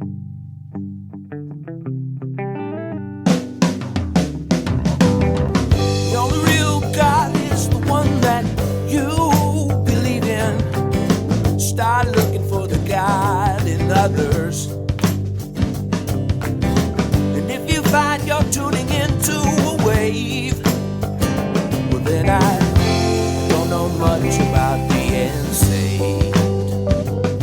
The only real God is the one that you believe in. Start looking for the God in others. And if you find you're tuning into a wave, well then I don't know much about being saved.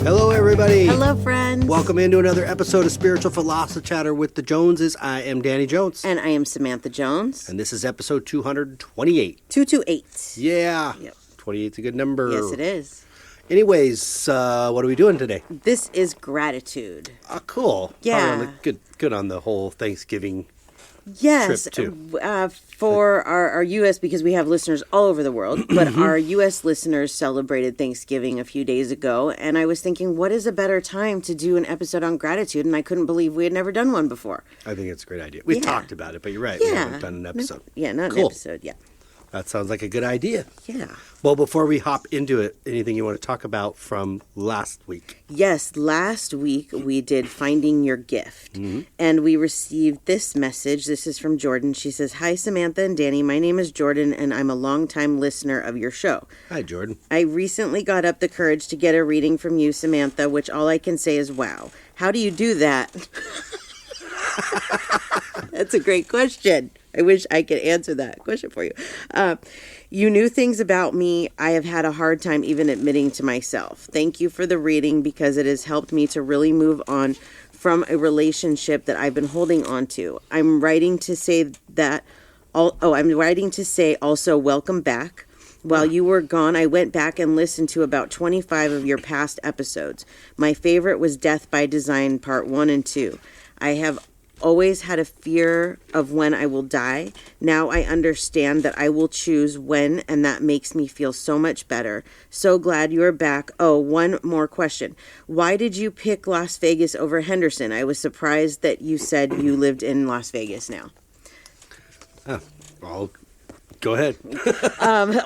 Hello, everybody. Hello, friends. Welcome into another episode of Spiritual Philosophy Chatter with the Joneses. I am Danny Jones. And I am Samantha Jones. And this is episode 228. 228. Yeah. Yep. 28's a good number. Yes, it is. Anyways, what are we doing today? This is gratitude. Oh, cool. Yeah. Good on the whole Thanksgiving Yes. trip, too. For our U.S., because we have listeners all over the world, but our U.S. listeners celebrated Thanksgiving a few days ago, and I was thinking, what is a better time to do an episode on gratitude? And I couldn't believe we had never done one before. I think it's a great idea. We've talked about it, but you're right. Yeah. We haven't done an episode. Not Cool. an episode, yeah. That sounds like a good idea. Yeah. Well, before we hop into it, anything you want to talk about from last week? Yes, last week we did Finding Your Gift, and we received this message. This is from Jordan. She says, "Hi, Samantha and Danny. My name is Jordan, and I'm a longtime listener of your show. Hi, Jordan. I recently got up the courage to get a reading from you, Samantha, which all I can say is, wow. How do you do that?" That's a great question. I wish I could answer that question for you. You knew things about me I have had a hard time even admitting to myself. Thank you for the reading because it has helped me to really move on from a relationship that I've been holding on to. I'm writing to say also welcome back. While you were gone, I went back and listened to about 25 of your past episodes. My favorite was Death by Design Part 1 and 2. I have always had a fear of when I will die. Now I understand that I will choose when, and that makes me feel so much better. So glad you're back. Oh, one more question. Why did you pick Las Vegas over Henderson? I was surprised that you said you lived in Las Vegas now. Well, go ahead.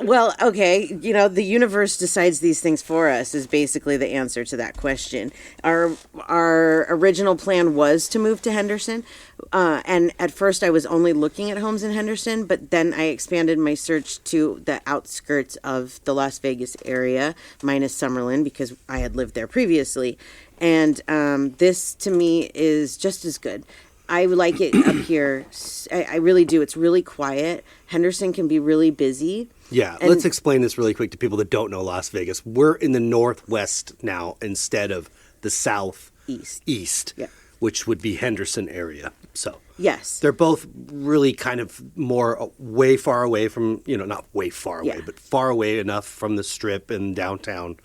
Well, okay, the universe decides these things for us is basically the answer to that question. Our original plan was to move to Henderson, and at first I was only looking at homes in Henderson, but then I expanded my search to the outskirts of the Las Vegas area, minus Summerlin, because I had lived there previously, and this to me is just as good. I like it up here. I really do. It's really quiet. Henderson can be really busy. Yeah, let's explain this really quick to people that don't know Las Vegas. We're in the northwest now instead of the southeast, which would be Henderson area. So yes, they're both really kind of more way far away from, not way far away, but far away enough from the Strip and downtown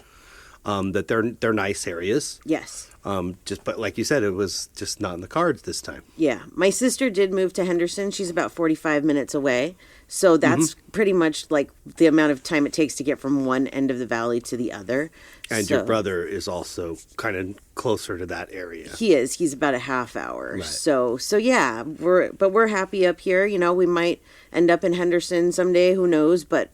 that they're nice areas. Yes. But like you said, it was just not in the cards this time. Yeah. My sister did move to Henderson. She's about 45 minutes away. So that's pretty much like the amount of time it takes to get from one end of the valley to the other. And your brother is also kind of closer to that area. He is. He's about a half hour. Right. So yeah, we're happy up here. We might end up in Henderson someday. Who knows? But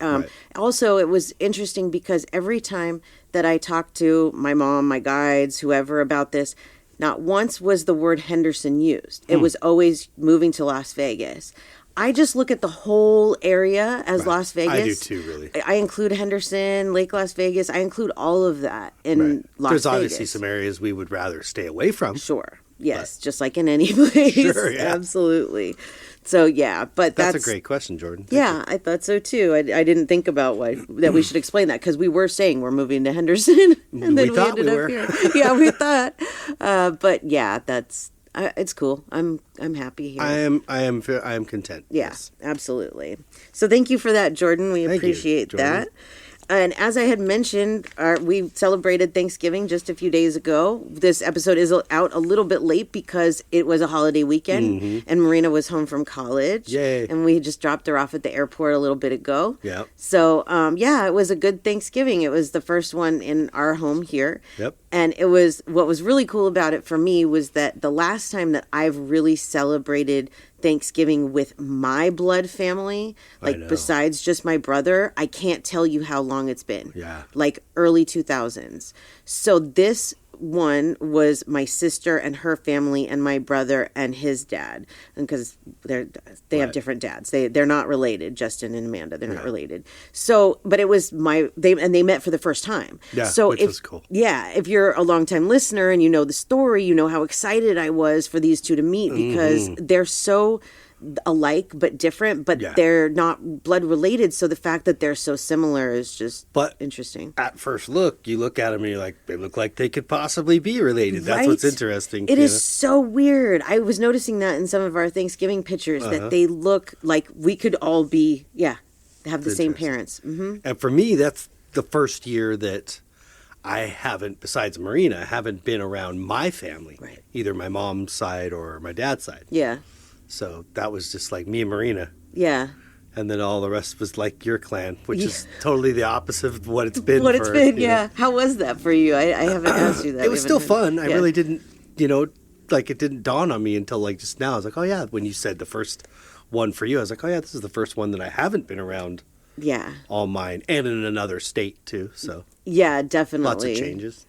also it was interesting because every time that I talked to my mom, my guides, whoever about this, not once was the word Henderson used. It was always moving to Las Vegas. I just look at the whole area as Las Vegas. I do too, really. I include Henderson, Lake Las Vegas. I include all of that in Las Vegas. There's obviously some areas we would rather stay away from. Sure. Yes, just like in any place. Sure, yeah. Absolutely. So, yeah, but that's a great question, Jordan. Thank you. I thought so, too. I didn't think about that we should explain that, because we were saying we're moving to Henderson, and then we ended up here. Yeah, we thought. But, yeah, it's cool. I'm happy here. I am content. Yeah, yes. Absolutely. So thank you for that, Jordan. We appreciate that. And as I had mentioned, we celebrated Thanksgiving just a few days ago. This episode is out a little bit late because it was a holiday weekend, and Marina was home from college. Yay. And we just dropped her off at the airport a little bit ago. Yep. So, it was a good Thanksgiving. It was the first one in our home here. Yep. And what was really cool about it for me was that the last time that I've really celebrated Thanksgiving with my blood family, like besides just my brother, I can't tell you how long it's been. Yeah. Like early 2000s. So this one was my sister and her family and my brother and his dad, and because they have different dads. They're not related. Justin and Amanda, they're not related. So, but it was they met for the first time. Yeah, so which was cool. Yeah, if you're a longtime listener and you know the story, you know how excited I was for these two to meet because they're so alike but different, but they're not blood related. So the fact that they're so similar is just interesting. At first look, you look at them and you're like, they look like they could possibly be related. That's what's interesting. It is so weird. I was noticing that in some of our Thanksgiving pictures that they look like we could all be, have the same parents. And for me, that's the first year that I haven't, besides Marina, haven't been around my family, either my mom's side or my dad's side. Yeah. So that was just like me and Marina. Yeah. And then all the rest was like your clan, which is totally the opposite of what it's been. Yeah. How was that for you? I haven't asked you that. It was still fun. I really didn't, like it didn't dawn on me until like just now. I was like, oh yeah, when you said the first one for you, I was like, oh yeah, this is the first one that I haven't been around. Yeah. All mine. And in another state too. So. Yeah, definitely. Lots of changes.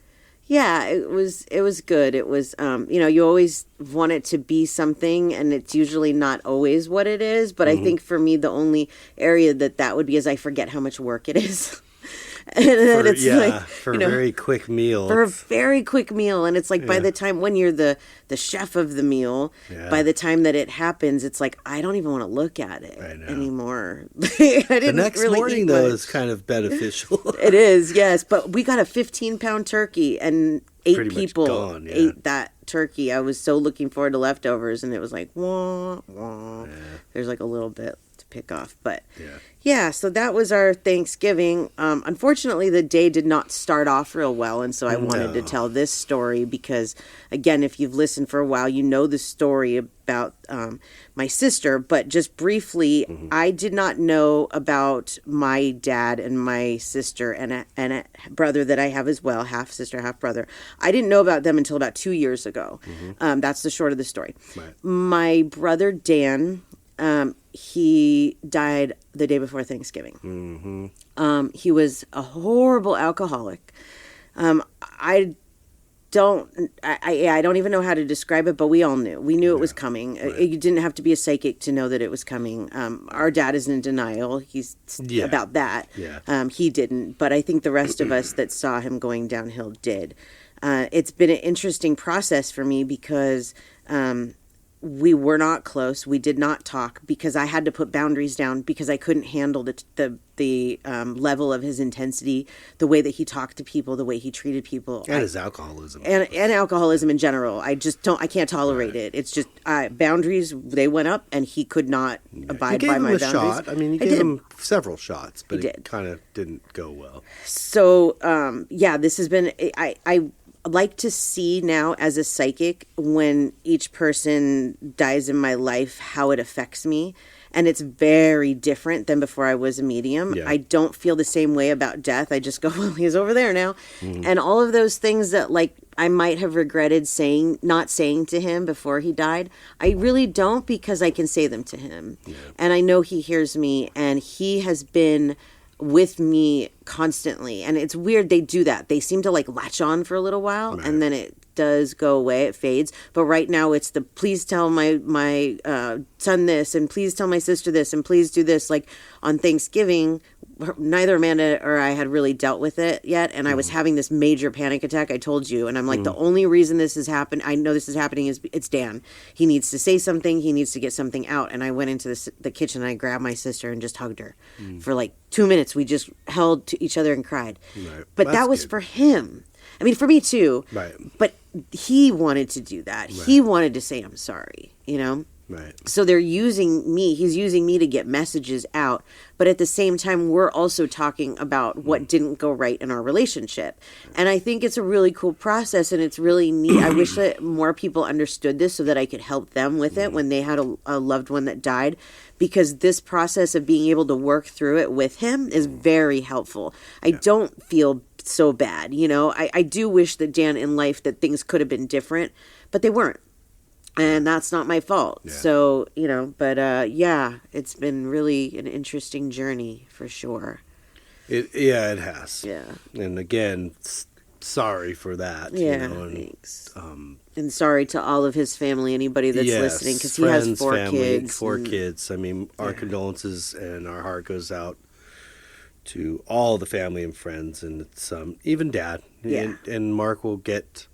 Yeah, it was good. It was, you always want it to be something, and it's usually not always what it is. But I think for me, the only area that would be is I forget how much work it is. And then for a very quick meal. For a very quick meal. And it's like by the time when you're the chef of the meal, by the time that it happens, it's like, I don't even want to look at it anymore. The next morning, though, is kind of beneficial. It is, yes. But we got a 15-pound turkey and 8 Pretty people ate that turkey. I was so looking forward to leftovers, and it was like, wah, wah. There's like a little bit to pick off. But so that was our Thanksgiving. Unfortunately, the day did not start off real well, and so I wanted to tell this story because, again, if you've listened for a while, you know the story about my sister. But just briefly, I did not know about my dad and my sister and a brother that I have as well, half sister, half brother. I didn't know about them until about 2 years ago. That's the short of the story. Right. My brother Dan, he died the day before Thanksgiving. He was a horrible alcoholic. I don't even know how to describe it, but we all knew. We knew it was coming. Right. You didn't have to be a psychic to know that it was coming. Our dad is in denial. He's about that. Yeah. He didn't, but I think the rest of us that saw him going downhill did. It's been an interesting process for me because we were not close. We did not talk because I had to put boundaries down because I couldn't handle the level of his intensity, the way that he talked to people, the way he treated people. And his alcoholism. And alcoholism in general. I can't tolerate it. It's just boundaries, they went up and he could not abide by my boundaries. You gave him a shot. I mean, you gave him several shots, but it kind of didn't go well. So, this has been, I like to see now as a psychic when each person dies in my life, how it affects me. And it's very different than before I was a medium. Yeah. I don't feel the same way about death. I just go, well, he's over there now. And all of those things that like I might have regretted not saying to him before he died, I really don't because I can say them to him. Yeah. And I know he hears me and he has been with me constantly. And it's weird they do that. They seem to like latch on for a little while and then it does go away, it fades. But right now it's the please tell my son this and please tell my sister this and please do this. Like on Thanksgiving, neither Amanda or I had really dealt with it yet, and I was having this major panic attack. I told you, and I'm like, the only reason this has happened, I know this is happening, is it's Dan. He needs to say something. He needs to get something out. And I went into the kitchen and I grabbed my sister and just hugged her for like 2 minutes. We just held to each other and cried. Right. But that was good for him. I mean, for me too. Right. But he wanted to do that. Right. He wanted to say, I'm sorry, you know? Right. So they're using me. He's using me to get messages out. But at the same time, we're also talking about what didn't go right in our relationship. And I think it's a really cool process and it's really neat. I wish that more people understood this so that I could help them with it when they had a loved one that died. Because this process of being able to work through it with him is very helpful. I don't feel so bad. You know, I do wish that Dan in life that things could have been different, but they weren't. And that's not my fault. Yeah. So, you know, but it's been really an interesting journey for sure. It has. Yeah. And again, sorry for that. Yeah, thanks. And sorry to all of his family, anybody that's listening, because he has 4 kids. 4 kids. I mean, our condolences and our heart goes out to all the family and friends, and it's even Dad. Yeah. And Mark will get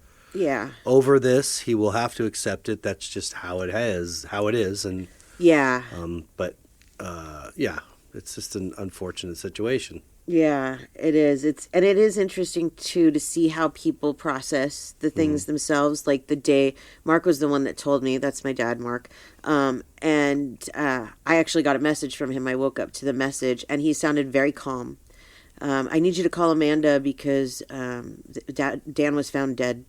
over this. He will have to accept it. That's just how it is. And but it's just an unfortunate situation. Yeah, it is. It is interesting too to see how people process the things themselves. Like the day Mark was the one that told me. That's my dad, Mark. And I actually got a message from him. I woke up to the message, and he sounded very calm. I need you to call Amanda because Dan was found dead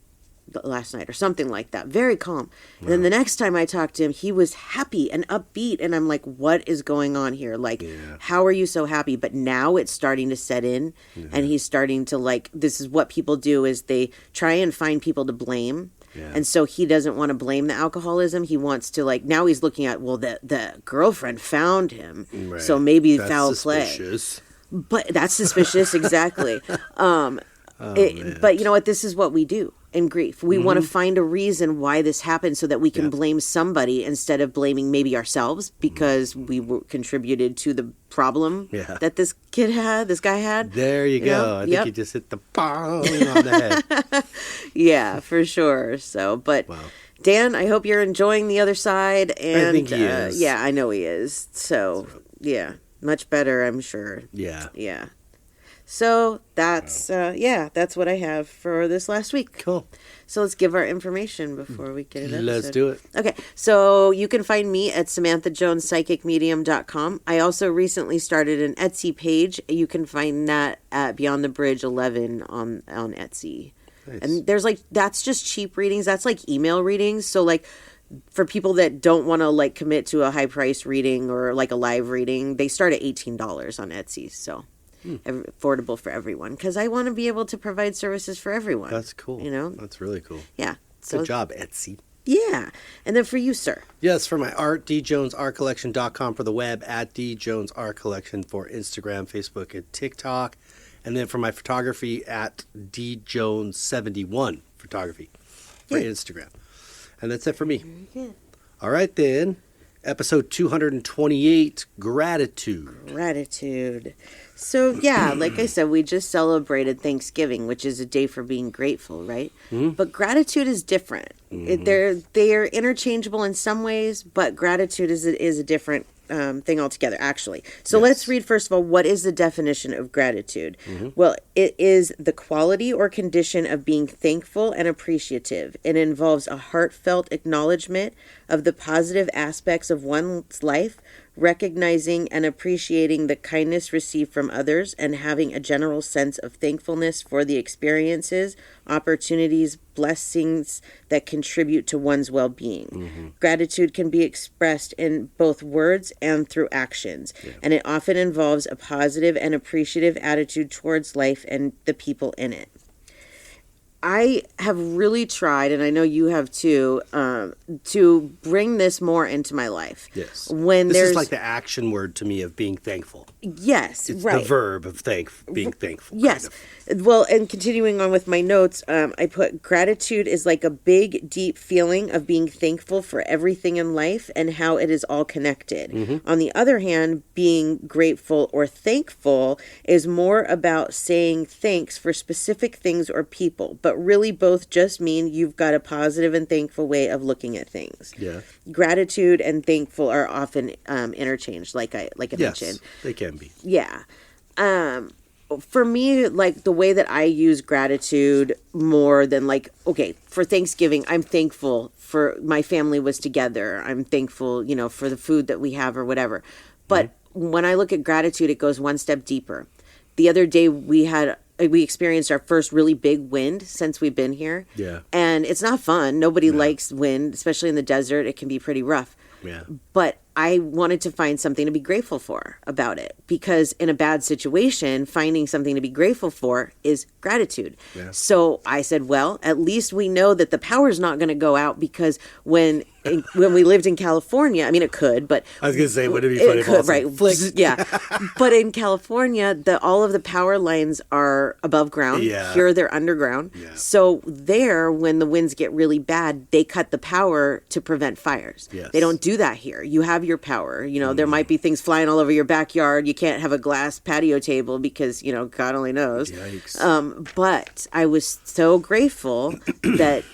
last night or something like that. Very calm. And then the next time I talked to him, he was happy and upbeat, and I'm like, what is going on here? Like, how are you so happy? But now it's starting to set in, and he's starting to like, this is what people do, is they try and find people to blame. And so he doesn't want to blame the alcoholism. He wants to, like, now he's looking at, well, the girlfriend found him, so maybe that's foul suspicious. Play. But that's suspicious, exactly. But you know what? This is what we do in grief. We want to find a reason why this happened so that we can blame somebody instead of blaming maybe ourselves because we contributed to the problem that this guy had. There you go. I think you just hit the bong on the head. Yeah, for sure. So, but Dan, I hope you're enjoying the other side. And I think he is. Yeah, I know he is. So, yeah, much better, I'm sure. Yeah. Yeah. So that's that's what I have for this last week. Cool. So let's give our information before we get it. Let's do it. Okay. So you can find me at SamanthaJonesPsychicMedium.com. I also recently started an Etsy page. You can find that at Beyond the Bridge 11 on Etsy. Nice. And there's that's just cheap readings. That's like email readings. So like for people that don't want to like commit to a high price reading or like a live reading, they start at $18 on Etsy. So affordable for everyone, because I want to be able to provide services for everyone. That's cool. You know, that's really cool. Yeah. Good job, Etsy. Yeah. And then for you, sir. Yes, for my art, djonesartcollection.com for the web, at djonesartcollection for Instagram, Facebook, and TikTok. And then for my photography, at djones71 photography for Instagram. And that's it for me. Very good. All right, then. Episode 228, Gratitude. So, yeah, like I said, we just celebrated Thanksgiving, which is a day for being grateful, right? Mm-hmm. But gratitude is different. Mm-hmm. They're interchangeable in some ways, but gratitude is a different thing altogether, actually. So let's read, first of all, what is the definition of gratitude? Mm-hmm. Well, it is the quality or condition of being thankful and appreciative. It involves a heartfelt acknowledgement of the positive aspects of one's life, recognizing and appreciating the kindness received from others, and having a general sense of thankfulness for the experiences, opportunities, blessings that contribute to one's well-being. Mm-hmm. Gratitude can be expressed in both words and through actions, and it often involves a positive and appreciative attitude towards life and the people in it. I have really tried, and I know you have too, to bring this more into my life. Yes. This is like the action word to me of being thankful. Yes, it's right. the verb of being thankful. Yes. Kind of. Well, and continuing on with my notes, I put gratitude is like a big, deep feeling of being thankful for everything in life and how it is all connected. Mm-hmm. On the other hand, being grateful or thankful is more about saying thanks for specific things or people, but really both just mean you've got a positive and thankful way of looking at things. Yeah. Gratitude and thankful are often interchanged, like I mentioned. They can be. Yeah. For me, like the way that I use gratitude more than like, okay, for Thanksgiving, I'm thankful for my family was together. I'm thankful, for the food that we have or whatever. But when I look at gratitude, it goes one step deeper. The other day we experienced our first really big wind since we've been here. Yeah. And it's not fun. Nobody likes wind, especially in the desert. It can be pretty rough. Yeah. But I wanted to find something to be grateful for about it, because in a bad situation, finding something to be grateful for is gratitude. Yeah. So I said, well, at least we know that the power's not going to go out, because when when we lived in California, I mean, it could, but I was going to say, would it be funny if could, also right? flick? Yeah, but in California, all of the power lines are above ground. Yeah. Here they're underground. Yeah. So there, when the winds get really bad, they cut the power to prevent fires. Yes. They don't do that here. You have your power. You know, there might be things flying all over your backyard. You can't have a glass patio table because, you know, God only knows. Yikes. But I was so grateful that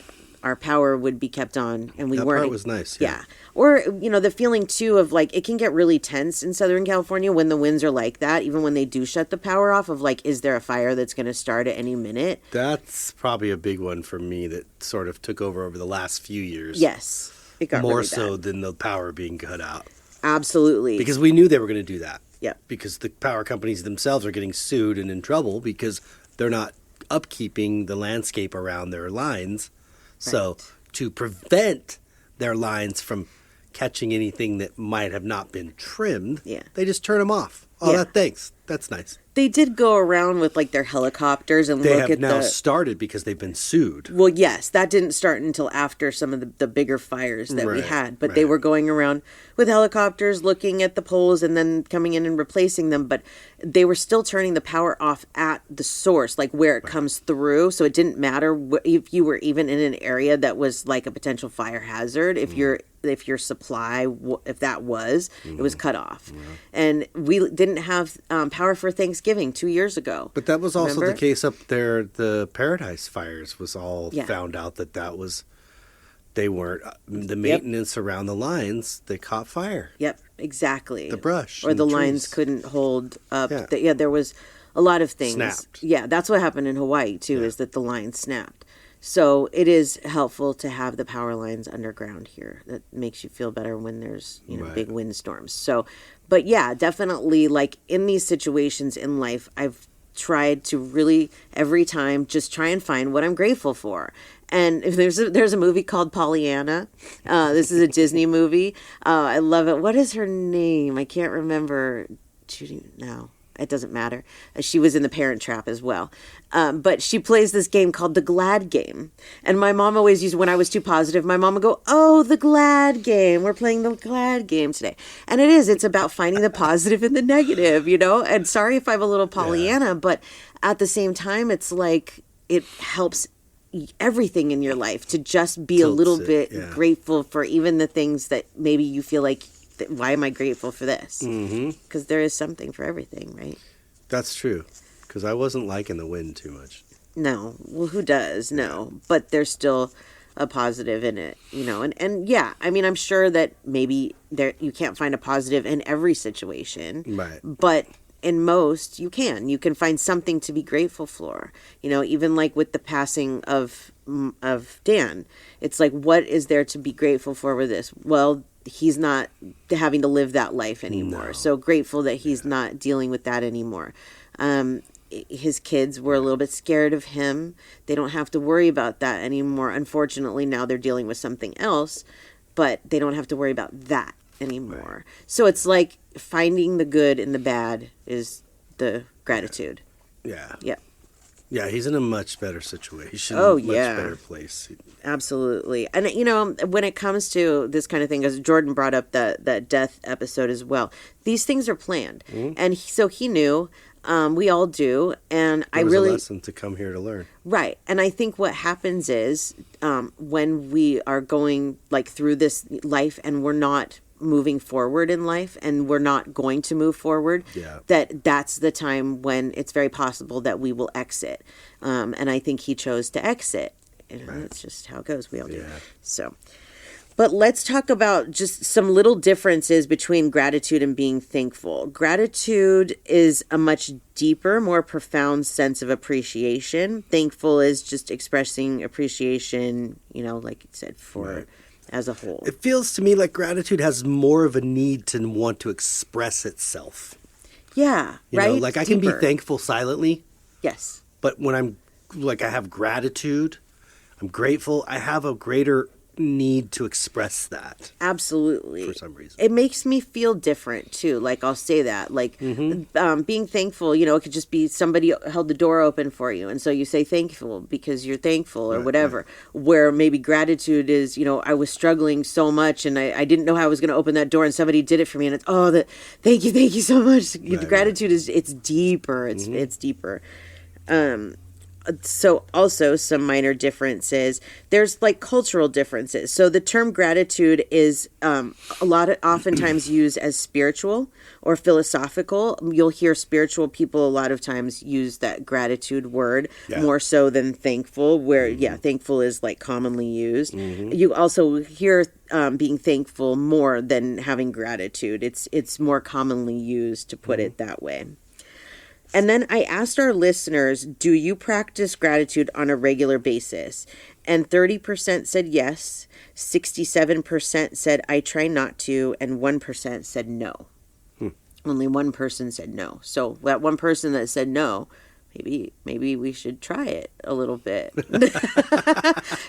our power would be kept on and we That weren't. part was nice. Yeah. Or, you know, the feeling too of like, it can get really tense in Southern California when the winds are like that, even when they do shut the power off of like, is there a fire that's going to start at any minute? That's probably a big one for me that sort of took over the last few years. Yes. It got More really so bad. than the power being cut out. Absolutely. Because we knew they were going to do that. Yep. Because the power companies themselves are getting sued and in trouble because they're not upkeeping the landscape around their lines. So Right. to prevent their lines from catching anything that might have not been trimmed, Yeah. they just turn them off. Oh, Yeah. thanks. That's nice. They did go around with like their helicopters and They look have at now the... started because they've been sued. Well, yes, that didn't start until after some of the bigger fires that we Right, had. But they right. were going around with helicopters looking at the poles and then coming in and replacing them. But they were still turning the power off at the source, like where it comes through. So it didn't matter if you were even in an area that was like a potential fire hazard. If your supply, if that was, it was cut off. And we didn't have power for Thanksgiving 2 years ago. But that was also Remember? the case up there. The Paradise fires was all Yeah. found out that was, they weren't, the maintenance around the lines, they caught fire. Yep, exactly. The brush or and the the lines trees. couldn't hold up. Yeah. There was a lot of things. Snapped. Yeah, that's what happened in Hawaii too. Yeah. Is that the lines snapped. So it is helpful to have the power lines underground here. That makes you feel better when there's Right. big windstorms. So, but yeah, definitely like in these situations in life, I've tried to really every time just try and find what I'm grateful for. And if there's a movie called Pollyanna. This is a Disney movie. I love it. What is her name? I can't remember. Judy? No, it doesn't matter. She was in The Parent Trap as well. But she plays this game called the Glad Game. And my mom always used, when I was too positive, my mom would go, "Oh, the Glad Game. We're playing the Glad Game today." And it's about finding the positive in the negative, And sorry if I'm a little Pollyanna, but at the same time, it's like it helps everything in your life to just be a Tilts little it, bit yeah. grateful for even the things that maybe you feel like, why am I grateful for this? Because there is something for everything, right? That's true. Because I wasn't liking the wind too much. No. Well, who does? No. But there's still a positive in it, And yeah, I mean, I'm sure that maybe you can't find a positive in every situation. Right. But in most, you can. You can find something to be grateful for. Even like with the passing of Dan, it's like, what is there to be grateful for with this? Well, he's not having to live that life anymore. No. So grateful that he's not dealing with that anymore. His kids were a little bit scared of him. They don't have to worry about that anymore. Unfortunately, now they're dealing with something else, but they don't have to worry about that anymore. Right. So it's like finding the good in the bad is the gratitude. Yeah. Yeah. Yeah, he's in a much better situation. Oh, much yeah. better place. Absolutely. And, when it comes to this kind of thing, as Jordan brought up that death episode as well, these things are planned. And so he knew, we all do. And It was a a lesson to come here to learn. Right. And I think what happens is when we are going like through this life and we're not moving forward in life and we're not going to move forward, Yeah. that's the time when it's very possible that we will exit. And I think he chose to exit. That's just how it goes. We all do. Yeah. So, but let's talk about just some little differences between gratitude and being thankful. Gratitude is a much deeper, more profound sense of appreciation. Thankful is just expressing appreciation, like you said, for Right. as a whole. It feels to me like gratitude has more of a need to want to express itself. Yeah, You right? know, like I can be Deeper. thankful silently, Yes. but when I have gratitude, I'm grateful, I have a greater need to express that. Absolutely. For some reason. It makes me feel different too. Like I'll say that, like being thankful, it could just be somebody held the door open for you. And so you say thankful because you're thankful or whatever. Where maybe gratitude is, I was struggling so much and I didn't know how I was going to open that door and somebody did it for me. And it's, thank you so much. Gratitude is, it's deeper. It's deeper. So also some minor differences. There's like cultural differences. So the term gratitude is oftentimes used as spiritual or philosophical. You'll hear spiritual people a lot of times use that gratitude word more so than thankful, where thankful is like commonly used. You also hear being thankful more than having gratitude. It's more commonly used to put it that way. And then I asked our listeners, do you practice gratitude on a regular basis? And 30% said yes, 67% said I try not to, and 1% said no. Only one person said no. So that one person that said no, maybe we should try it a little bit.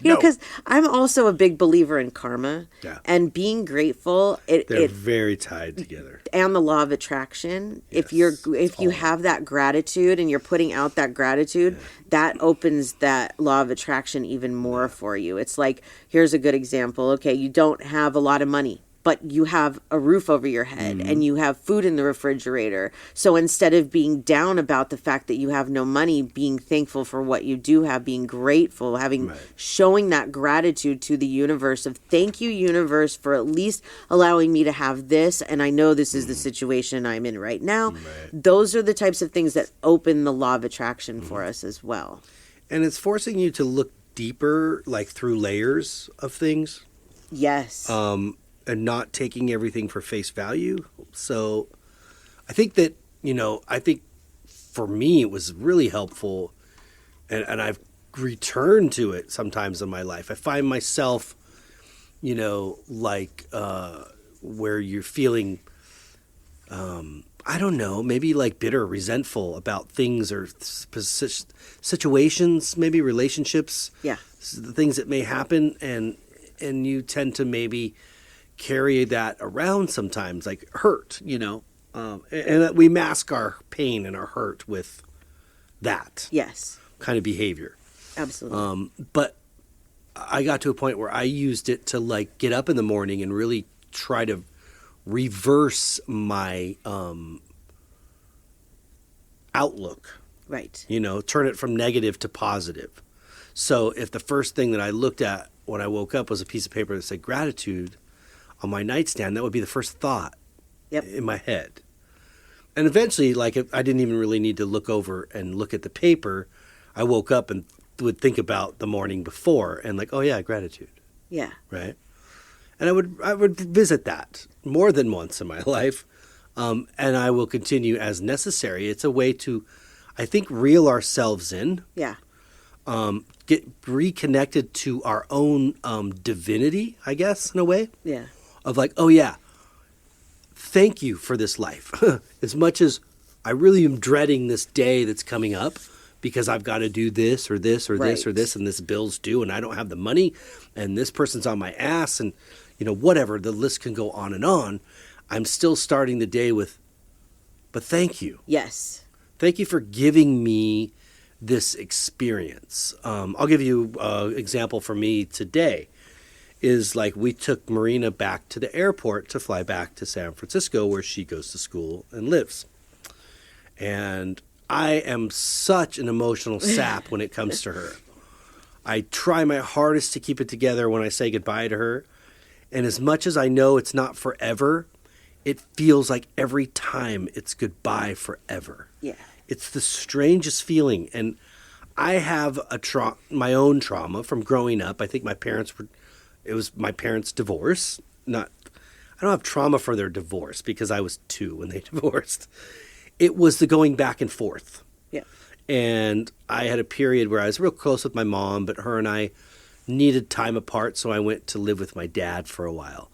Because I'm also a big believer in karma and being grateful. They're very tied together. And the law of attraction. If you have that gratitude and you're putting out that gratitude, that opens that law of attraction even more for you. It's like, here's a good example. Okay, you don't have a lot of money, but you have a roof over your head and you have food in the refrigerator. So instead of being down about the fact that you have no money, being thankful for what you do have, being grateful, showing that gratitude to the universe of thank you, universe, for at least allowing me to have this. And I know this is the situation I'm in right now. Those are the types of things that open the law of attraction for us as well. And it's forcing you to look deeper, like through layers of things. Yes. And not taking everything for face value. So I think that, I think for me it was really helpful and I've returned to it sometimes in my life. I find myself, where you're feeling, I don't know, maybe like bitter, resentful about things or situations, maybe relationships. Yeah. The things that may happen and you tend to maybe carry that around sometimes, like hurt, and that we mask our pain and our hurt with that kind of behavior. Absolutely. But I got to a point where I used it to like get up in the morning and really try to reverse my outlook. Right. Turn it from negative to positive. So if the first thing that I looked at when I woke up was a piece of paper that said gratitude on my nightstand, that would be the first thought in my head. And eventually, like, if I didn't even really need to look over and look at the paper. I woke up and would think about the morning before and like, oh yeah, gratitude. Yeah. Right. And I would visit that more than once in my life. And I will continue as necessary. It's a way to, I think, reel ourselves in. Yeah. Get reconnected to our own divinity, I guess, in a way. Yeah. Of like, oh yeah, thank you for this life. As much as I really am dreading this day that's coming up because I've got to do this or this or this or this and this bill's due and I don't have the money and this person's on my ass and, whatever, the list can go on and on. I'm still starting the day with, but thank you. Yes. Thank you for giving me this experience. I'll give you an example for me today. Is like we took Marina back to the airport to fly back to San Francisco where she goes to school and lives. And I am such an emotional sap when it comes to her. I try my hardest to keep it together when I say goodbye to her. And as much as I know it's not forever, it feels like every time it's goodbye forever. Yeah. It's the strangest feeling. And I have my own trauma from growing up. I think it was my parents' divorce. I don't have trauma for their divorce because I was 2 when they divorced. It was the going back and forth. Yeah. And I had a period where I was real close with my mom, but her and I needed time apart, so I went to live with my dad for a while.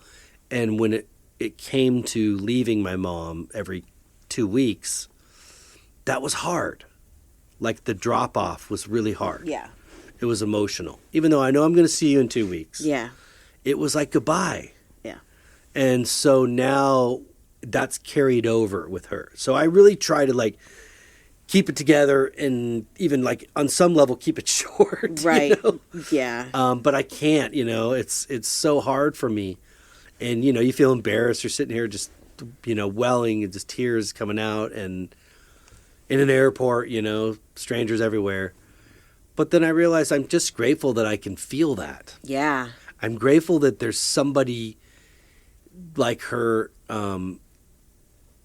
And when it came to leaving my mom every 2 weeks, that was hard. Like the drop-off was really hard. Yeah. It was emotional. Even though I know I'm going to see you in 2 weeks. Yeah. it was like goodbye. Yeah. And so now that's carried over with her. So I really try to like keep it together and even like on some level keep it short. Right. You know? Yeah. But I can't, you know, it's so hard for me. And, you know, you feel embarrassed. You're sitting here just, you know, welling and just tears coming out and in an airport, you know, strangers everywhere. But then I realize I'm just grateful that I can feel that. Yeah. I'm grateful that there's somebody like her and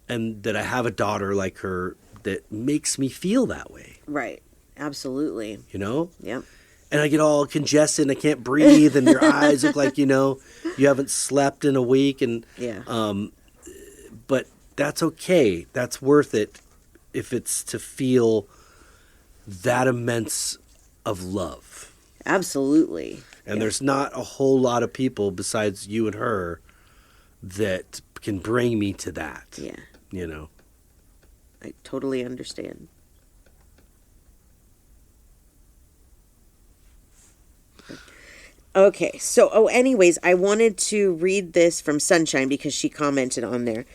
that I have a daughter like her that makes me feel that way. Right. Absolutely. You know? Yep. And I get all congested and I can't breathe and your eyes look like, you know, you haven't slept in a week. And Yeah. but that's okay. That's worth it if it's to feel that immense of love. Absolutely. And there's not a whole lot of people besides you and her that can bring me to that. Yeah. You know? I totally understand. Okay, so, anyways, I wanted to read this from Sunshine because she commented on there.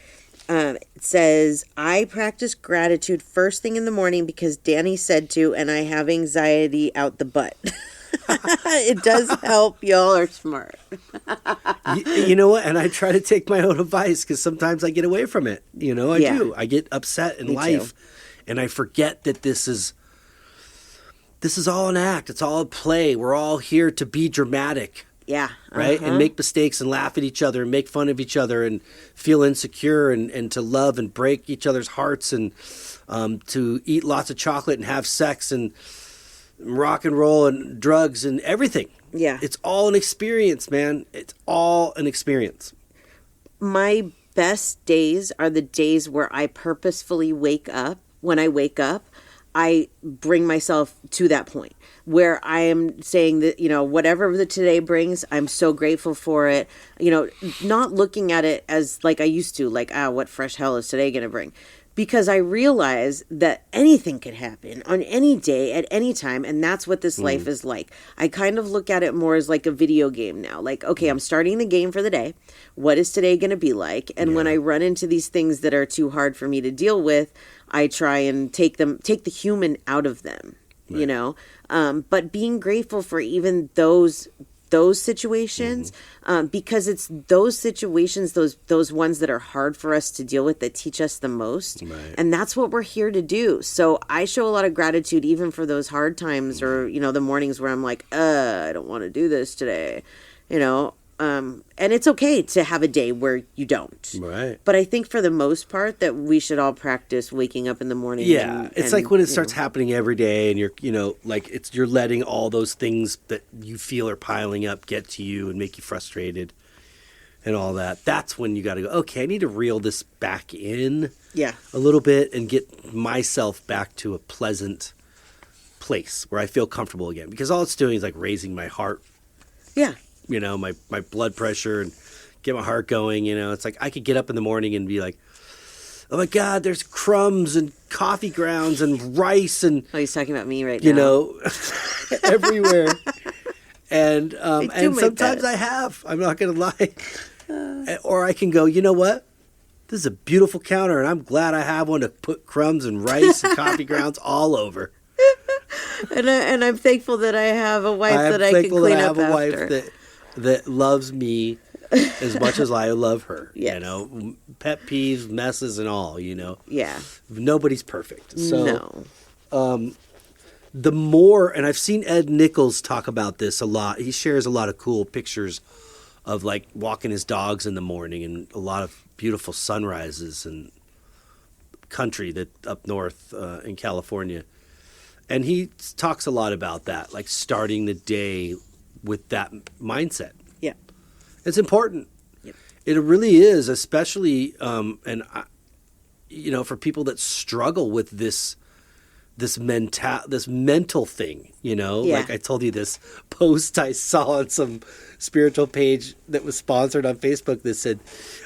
It says, I practice gratitude first thing in the morning because Danny said to, and I have anxiety out the butt. It does help. Y'all are smart. You know what? And I try to take my own advice because sometimes I get away from it. You know, I do. I get upset in life and I forget that this is all an act. It's all a play. We're all here to be dramatic. Yeah. Right? And make mistakes and laugh at each other and make fun of each other and feel insecure and to love and break each other's hearts and to eat lots of chocolate and have sex and rock and roll and drugs and everything. Yeah. It's all an experience, man. It's all an experience. My best days are the days where I purposefully wake up. When I wake up, I bring myself to that point where I am saying that, you know, whatever the today brings, I'm so grateful for it. You know, not looking at it as like I used to, like, what fresh hell is today going to bring? Because I realize that anything could happen on any day at any time. And that's what this life is like. I kind of look at it more as like a video game now. Like, okay, I'm starting the game for the day. What is today going to be like? And when I run into these things that are too hard for me to deal with, I try and take the human out of them, you know? But being grateful for even those situations, because it's those situations, those ones that are hard for us to deal with that teach us the most. Right. And that's what we're here to do. So I show a lot of gratitude even for those hard times or, you know, the mornings where I'm like, I don't want to do this today, you know? And it's okay to have a day where you don't. Right. But I think for the most part that we should all practice waking up in the morning. Yeah. It's like when it starts happening every day and you're, you know, like you're letting all those things that you feel are piling up get to you and make you frustrated and all that. That's when you got to go, okay, I need to reel this back in a little bit and get myself back to a pleasant place where I feel comfortable again. Because all it's doing is like raising my heart. Yeah. You know, my blood pressure and get my heart going. You know, it's like I could get up in the morning and be like, oh my God, there's crumbs and coffee grounds and rice and he's talking about me right now. You know, everywhere. And sometimes I have. I'm not going to lie. Or I can go, you know what? This is a beautiful counter, and I'm glad I have one to put crumbs and rice and coffee grounds all over. And I'm thankful that I have a wife that I can clean up after. I have a wife that loves me as much as I love her. Yes. You know, pet peeves, messes, and all. You know. Yeah. Nobody's perfect. So, no. The more, and I've seen Ed Nichols talk about this a lot. He shares a lot of cool pictures of like walking his dogs in the morning and a lot of beautiful sunrises and country that up north in California. And he talks a lot about that, like starting the day with that mindset. Yeah. It's important. Yep. It really is, especially, you know, for people that struggle with this mental thing, you know, like I told you this post I saw on some spiritual page that was sponsored on Facebook that said,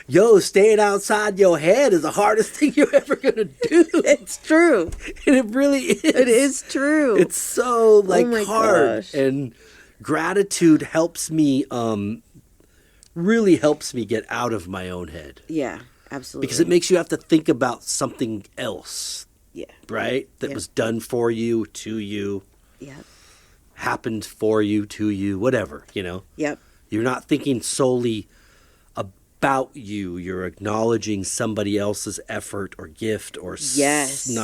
yo, staying outside your head is the hardest thing you're ever going to do. It's true. And it really is. It is true. It's so like oh my hard. Gosh. And gratitude helps me really helps me get out of my own head. Yeah, absolutely. Because it makes you have to think about something else. Yeah. Right? That Yeah. was done for you, to you, Yep. happened for you, to you, whatever, Yep. You're not thinking solely about you. You're acknowledging somebody else's effort or gift or Yes.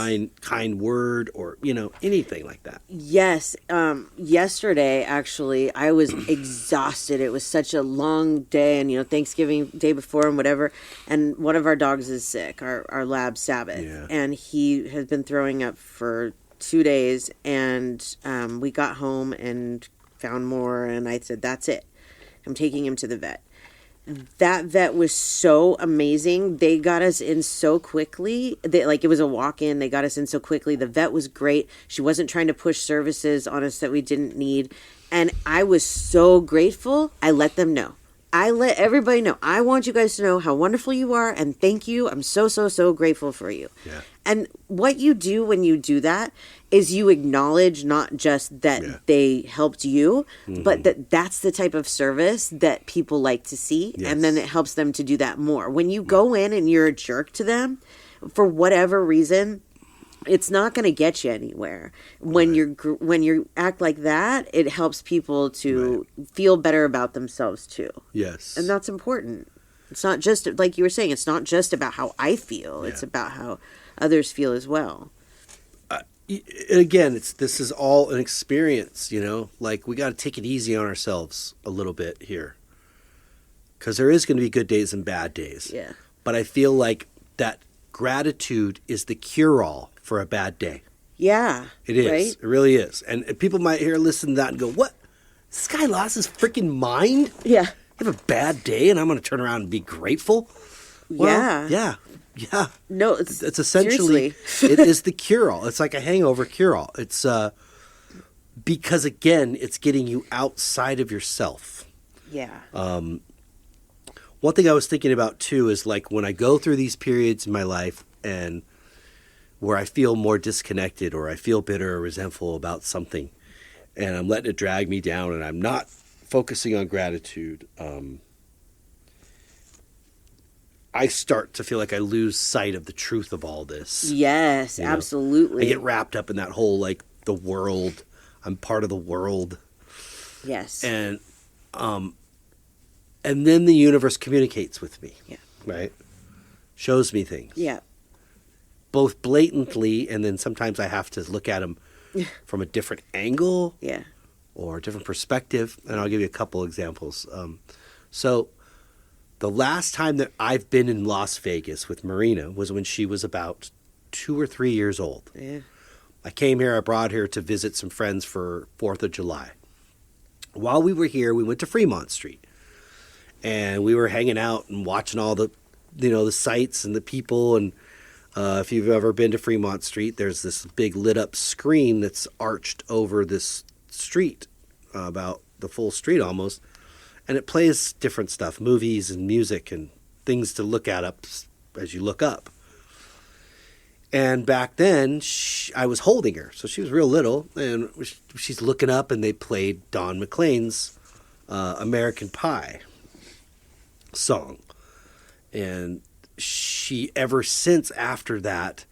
kind word or, anything like that. Yes. Yesterday, actually, I was exhausted. It was such a long day, and Thanksgiving day before and whatever. And one of our dogs is sick, our lab Sabbath, Yeah. and he has been throwing up for 2 days. And we got home and found more, and I said, "That's it. I'm taking him to the vet." That vet was so amazing. They got us in so quickly. It was a walk-in. They got us in so quickly. The vet was great. She wasn't trying to push services on us that we didn't need. And I was so grateful. I let them know. I let everybody know. I want you guys to know how wonderful you are, and thank you. I'm so, so, so grateful for you. Yeah. And what you do when you do that is you acknowledge not just that they helped you, but that's the type of service that people like to see. Yes. And then it helps them to do that more. When you go in and you're a jerk to them, for whatever reason, it's not going to get you anywhere. When you act like that, it helps people to feel better about themselves too. Yes. And that's important. It's not just, like you were saying, it's not just about how I feel. Yeah. It's about how others feel as well. And again, this is all an experience, Like, we got to take it easy on ourselves a little bit here. Because there is going to be good days and bad days. Yeah. But I feel like that gratitude is the cure-all for a bad day. Yeah. It is. Right? It really is. And people might listen to that and go, what? This guy lost his freaking mind? Yeah. I have a bad day and I'm going to turn around and be grateful? Well, Yeah. Yeah. No, It's essentially, seriously. it is the cure-all. It's like a hangover cure-all. It's because, again, it's getting you outside of yourself. Yeah. One thing I was thinking about, too, is like when I go through these periods in my life and where I feel more disconnected or I feel bitter or resentful about something and I'm letting it drag me down and I'm not focusing on gratitude, I start to feel like I lose sight of the truth of all this. Yes, absolutely. I get wrapped up in that whole, like, the world. I'm part of the world. Yes. And then the universe communicates with me. Yeah. Right? Shows me things. Yeah. Both blatantly, and then sometimes I have to look at them from a different angle. Yeah. Or a different perspective. And I'll give you a couple examples. So the last time that I've been in Las Vegas with Marina was when she was about 2 or 3 years old. Yeah. I came here, I brought her to visit some friends for 4th of July. While we were here, we went to Fremont Street. And we were hanging out and watching all the, the sights and the people. And if you've ever been to Fremont Street, there's this big lit up screen that's arched over this street, about the full street almost. And it plays different stuff, movies and music and things to look at up as you look up. And back then, I was holding her. So she was real little. And she's looking up and they played Don McLean's American Pie song. And she, ever since after that,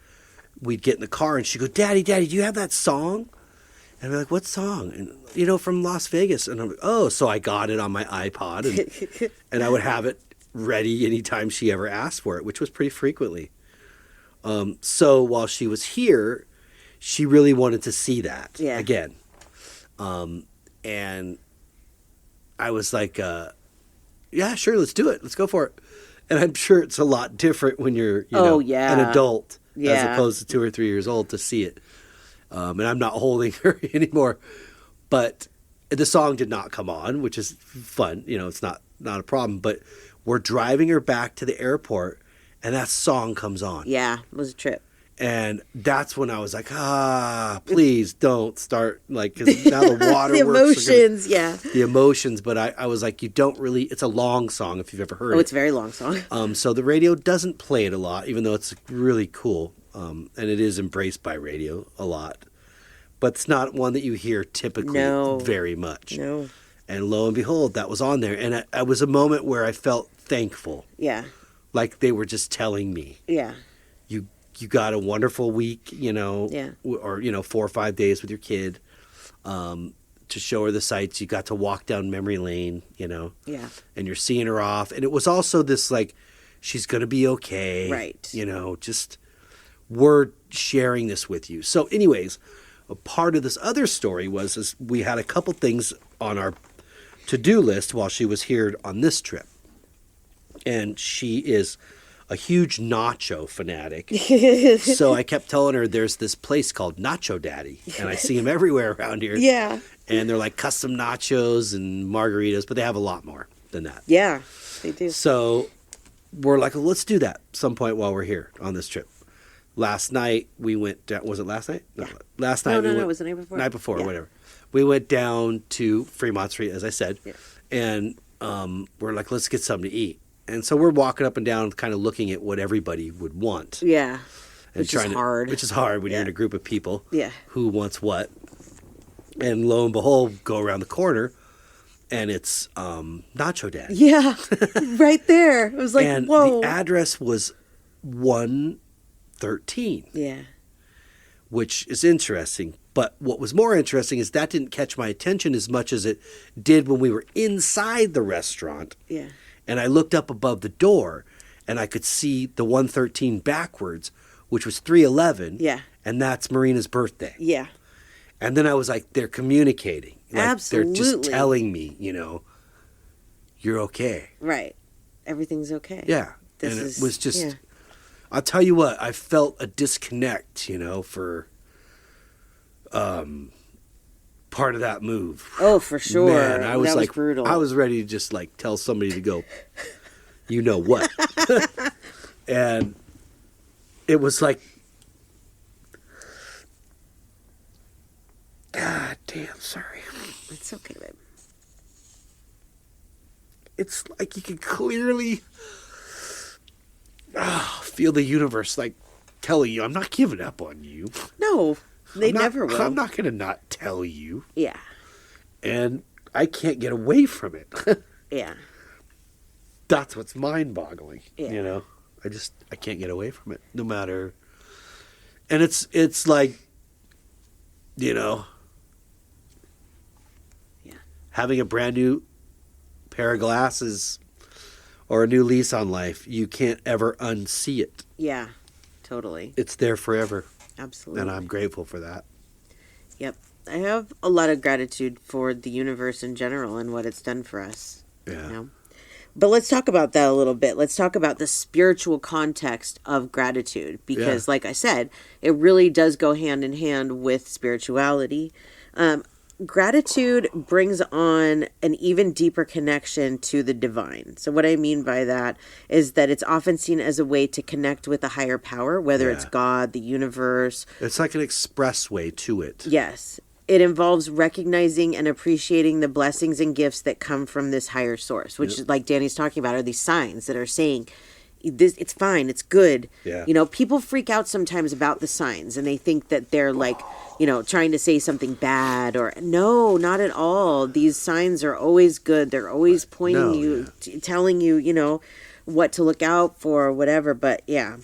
we'd get in the car and she'd go, Daddy, do you have that song? And I'd be like, what song? And, from Las Vegas. And I'm like, oh, so I got it on my iPod. And I would have it ready anytime she ever asked for it, which was pretty frequently. So while she was here, she really wanted to see that again. And I was like, yeah, sure, let's do it. Let's go for it. And I'm sure it's a lot different when you're an adult as opposed to 2 or 3 years old to see it. And I'm not holding her anymore. But the song did not come on, which is fun. It's not a problem. But we're driving her back to the airport, and that song comes on. Yeah, it was a trip. And that's when I was like, please don't start, because now the water the emotions, the emotions. But I was like, you don't really, it's a long song if you've ever heard it. Oh, it's a very long song. So the radio doesn't play it a lot, even though it's really cool. And it is embraced by radio a lot. But it's not one that you hear typically very much. No. And lo and behold, that was on there. And it was a moment where I felt thankful. Yeah. Like they were just telling me. Yeah. You got a wonderful week, Yeah. or 4 or 5 days with your kid, to show her the sights. You got to walk down memory lane, Yeah. and you're seeing her off. And it was also this like, she's going to be okay. Right. Just we're sharing this with you. So anyways, a part of this other story is we had a couple things on our to-do list while she was here on this trip. And she is a huge nacho fanatic. So I kept telling her there's this place called Nacho Daddy, and I see them everywhere around here. Yeah. And they're like custom nachos and margaritas, but they have a lot more than that. Yeah, they do. So we're like, well, let's do that some point while we're here on this trip. Last night we went down, was it last night? No, last night. No, it was the night before. Night before, Yeah. whatever. We went down to Fremont Street, as I said, Yeah. and we're like, let's get something to eat. And so we're walking up and down, kind of looking at what everybody would want. Yeah. And Which is hard. Which is hard when you're Yeah. in a group of people. Yeah. Who wants what. And lo and behold, go around the corner, and it's Nacho Daddy. Yeah. Right there. It was like, And whoa. the address was 113. Yeah. Which is interesting. But what was more interesting is that didn't catch my attention as much as it did when we were inside the restaurant. Yeah. And I looked up above the door, and I could see the 113 backwards, which was 311. Yeah. And that's Marina's birthday. Yeah. And then I was like, they're communicating. Like, Absolutely. They're just telling me, you're okay. Right. Everything's okay. Yeah. This and is, it was just, yeah. I'll tell you what, I felt a disconnect, for part of that move. Oh, for sure. Man, I was that like, was brutal. I was ready to just like tell somebody to go, you know what? And it was like, God damn, sorry. It's okay, babe. It's like you can clearly feel the universe like telling you, I'm not giving up on you. No, they never will. I'm not going to not tell you. Yeah. And I can't get away from it. Yeah. That's what's mind-boggling. Yeah. I can't get away from it, no matter. And it's like, Yeah. having a brand new pair of glasses or a new lease on life. You can't ever unsee it. Yeah. Totally. It's there forever. Absolutely. And I'm grateful for that. Yep. I have a lot of gratitude for the universe in general and what it's done for us. Yeah. But let's talk about that a little bit. Let's talk about the spiritual context of gratitude because, like I said, it really does go hand in hand with spirituality. Gratitude brings on an even deeper connection to the divine. So what I mean by that is that it's often seen as a way to connect with a higher power, whether it's God, the universe. It's like an expressway to it. Yes. It involves recognizing and appreciating the blessings and gifts that come from this higher source, which is like Danny's talking about, are these signs that are saying, this, it's fine, it's good. Yeah. People freak out sometimes about the signs and they think that they're like, trying to say something bad or no, not at all. These signs are always good. They're always pointing telling you, what to look out for or whatever. But yeah.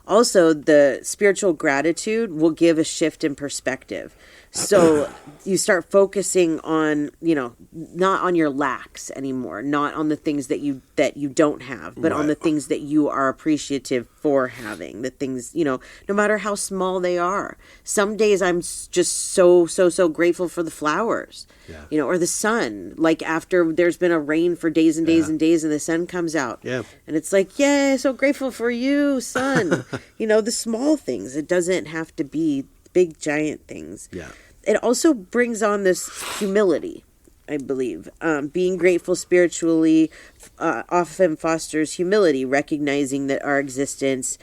Also, the spiritual gratitude will give a shift in perspective. So you start focusing on, not on your lacks anymore, not on the things that you don't have, but on the things that you are appreciative for having, the things, no matter how small they are. Some days I'm just so grateful for the flowers, or the sun, like after there's been a rain for days and days and days and the sun comes out. Yeah. And it's like, yay, so grateful for you, sun. The small things. It doesn't have to be big, giant things. Yeah. It also brings on this humility, I believe. Being grateful spiritually often fosters humility, recognizing that our existence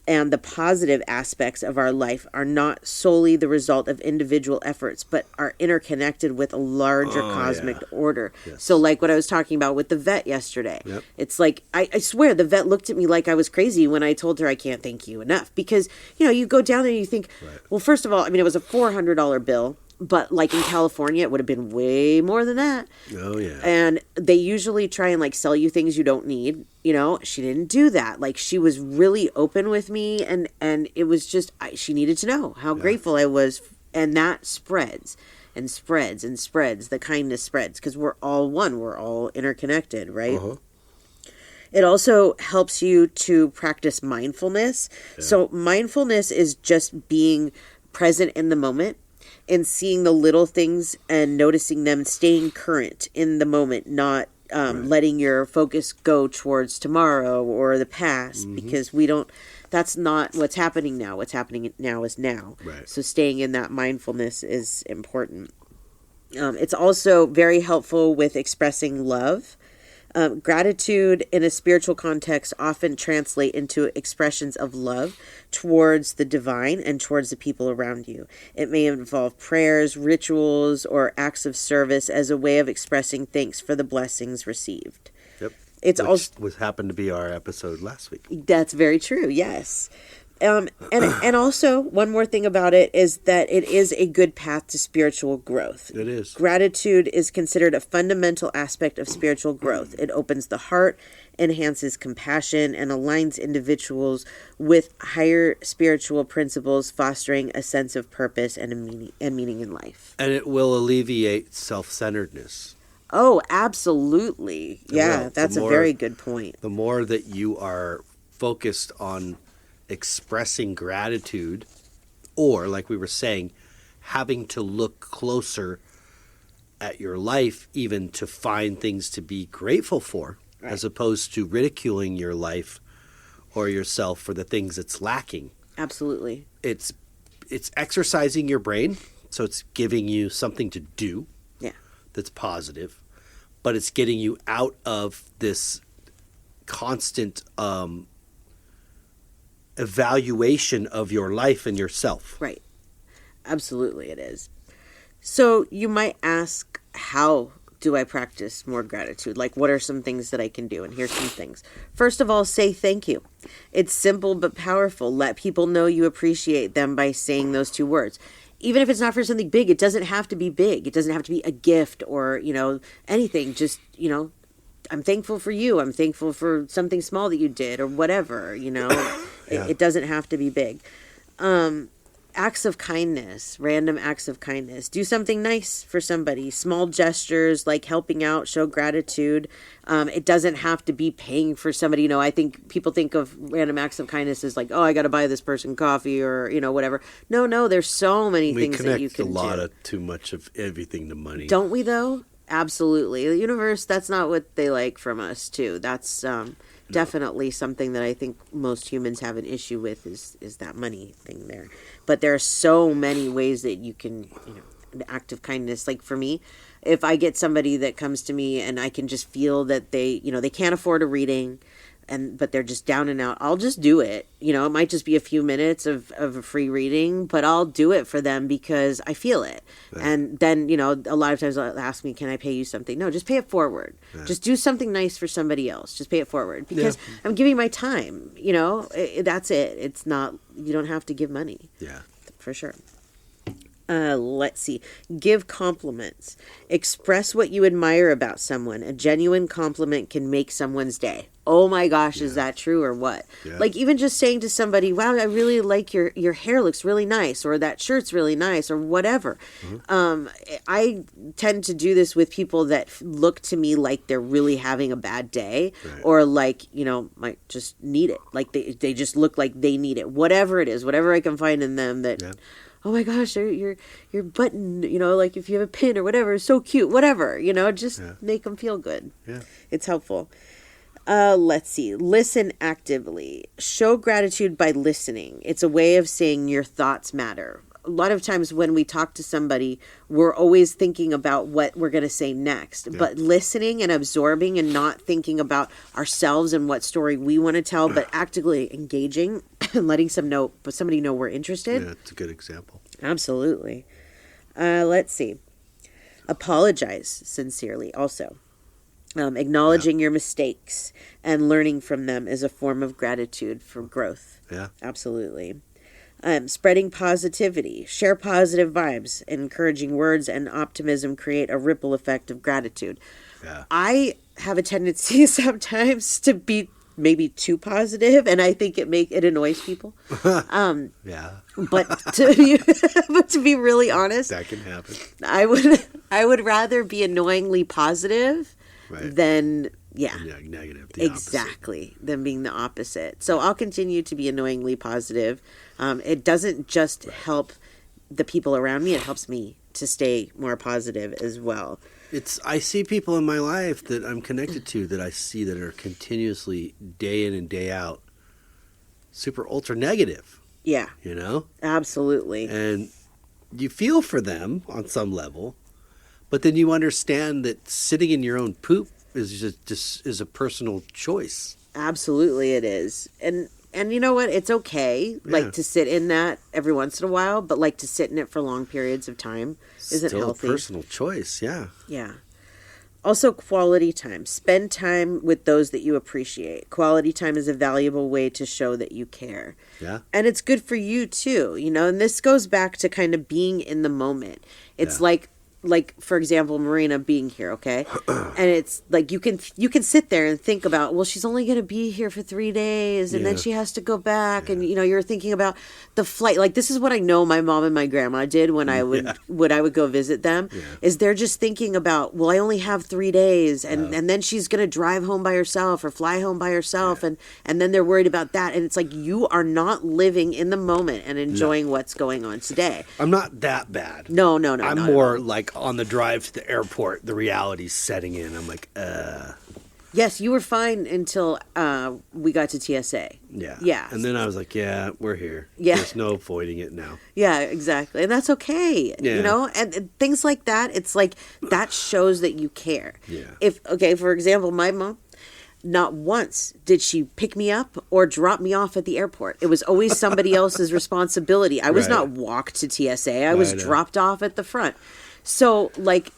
and the positive aspects of our life are not solely the result of individual efforts, but are interconnected with a larger cosmic order. Yes. So like what I was talking about with the vet yesterday, Yep. it's like, I swear the vet looked at me like I was crazy when I told her I can't thank you enough. Because, you go down there and you think, well, first of all, it was a $400 bill. But like in California, it would have been way more than that. Oh, yeah. And they usually try and like sell you things you don't need. You know, she didn't do that. Like she was really open with me, and it was just she needed to know how grateful I was, and that spreads and spreads and spreads. The kindness spreads because we're all one. We're all interconnected, right? Uh-huh. It also helps you to practice mindfulness. Yeah. So mindfulness is just being present in the moment and seeing the little things and noticing them, staying current in the moment, not letting your focus go towards tomorrow or the past, because that's not what's happening now. What's happening now is now. Right. So staying in that mindfulness is important. It's also very helpful with expressing love. Gratitude in a spiritual context often translate into expressions of love towards the divine and towards the people around you. It may involve prayers, rituals, or acts of service as a way of expressing thanks for the blessings received. Yep. It's also happened to be our episode last week. That's very true. Yes. And also one more thing about it is that it is a good path to spiritual growth. It is. Gratitude is considered a fundamental aspect of spiritual growth. It opens the heart, enhances compassion, and aligns individuals with higher spiritual principles, fostering a sense of purpose and meaning in life. And it will alleviate self-centeredness. Oh, absolutely. Yeah, that's a very good point. The more that you are focused on expressing gratitude, or like we were saying, having to look closer at your life even to find things to be grateful for, as opposed to ridiculing your life or yourself for the things it's lacking. Absolutely. It's exercising your brain, so it's giving you something to do that's positive, but it's getting you out of this constant evaluation of your life and yourself. Right. Absolutely it is. So you might ask, how do I practice more gratitude? Like, what are some things that I can do? And here's some things. First of all, say thank you. It's simple but powerful. Let people know you appreciate them by saying those two words. Even if it's not for something big, it doesn't have to be big. It doesn't have to be a gift or, anything. Just, I'm thankful for you. I'm thankful for something small that you did or whatever, It doesn't have to be big. Acts of kindness, random acts of kindness. Do something nice for somebody. Small gestures like helping out, show gratitude. It doesn't have to be paying for somebody. I think people think of random acts of kindness as like, oh, I got to buy this person coffee or, whatever. No, there's so many things that you can do. We connect a lot of too much of everything to money. Don't we, though? Absolutely. The universe, that's not what they like from us, too. That's definitely something that I think most humans have an issue with is that money thing there. But there are so many ways that you can, an act of kindness. Like for me, if I get somebody that comes to me and I can just feel that they, they can't afford a reading, but they're just down and out, I'll just do it. It might just be a few minutes of a free reading, but I'll do it for them because I feel it. Right. And then, a lot of times they'll ask me, can I pay you something? No, just pay it forward. Yeah. Just do something nice for somebody else. Just pay it forward because I'm giving my time, that's it. It's not, you don't have to give money. Yeah. For sure. Let's see. Give compliments. Express what you admire about someone. A genuine compliment can make someone's day. Oh my gosh, is that true or what? Yeah. Like even just saying to somebody, wow, I really like your hair looks really nice, or that shirt's really nice, or whatever. Mm-hmm. I tend to do this with people that look to me like they're really having a bad day, right. Or like, might just need it. Like they just look like they need it. Whatever it is, whatever I can find in them that... Yeah. Oh my gosh, your button, like if you have a pin or whatever, is so cute, whatever, just make them feel good. Yeah. It's helpful. Let's see. Listen actively. Show gratitude by listening. It's a way of saying your thoughts matter. A lot of times when we talk to somebody, we're always thinking about what we're going to say next. Yeah. But listening and absorbing and not thinking about ourselves and what story we want to tell, but actively engaging and letting somebody know we're interested. Yeah, it's a good example. Absolutely. Let's see. Apologize sincerely also. Acknowledging your mistakes and learning from them is a form of gratitude for growth. Yeah. Absolutely. Spreading positivity, share positive vibes, encouraging words and optimism create a ripple effect of gratitude. Yeah. I have a tendency sometimes to be maybe too positive, and I think it annoys people. Yeah. But to be really honest, That can happen. I would rather be annoyingly positive Right. than Negative. The exactly than being the opposite. So I'll continue to be annoyingly positive. It doesn't just help the people around me; it helps me to stay more positive as well. I see people in my life that I'm connected to that I see that are continuously day in and day out super ultra negative, Yeah, you know? absolutely. And you feel for them on some level, but then you understand that sitting in your own poop is just is a personal choice. Absolutely, it is. And you know what? It's okay, like to sit in that every once in a while, but like to sit in it for long periods of time isn't Still healthy. a personal choice, yeah. Yeah. Also, quality time. Spend time with those that you appreciate. Quality time is a valuable way to show that you care. Yeah. And it's good for you too, you know, and this goes back to kind of being in the moment. It's like for example, Marina being here, okay? And it's like you can sit there and think about, well, she's only going to be here for 3 days and then she has to go back and you know, you're thinking about the flight. Like this is what I know my mom and my grandma did when I would go visit them is they're just thinking about, well, I only have 3 days and then she's going to drive home by herself or fly home by herself and then they're worried about that, and it's like you are not living in the moment and enjoying what's going on today. I'm not that bad. No. I'm more like on the drive to the airport, the reality's setting in. I'm like, Yes, you were fine until we got to TSA. Yeah. And then I was like, yeah, we're here. Yeah. There's no avoiding it now. Yeah, exactly. And that's okay. Yeah. You know, and things like that, it's like that shows that you care. Yeah. For example, my mom, not once did she pick me up or drop me off at the airport. It was always somebody else's responsibility. I was not walked to TSA. I was dropped off at the front. So, like,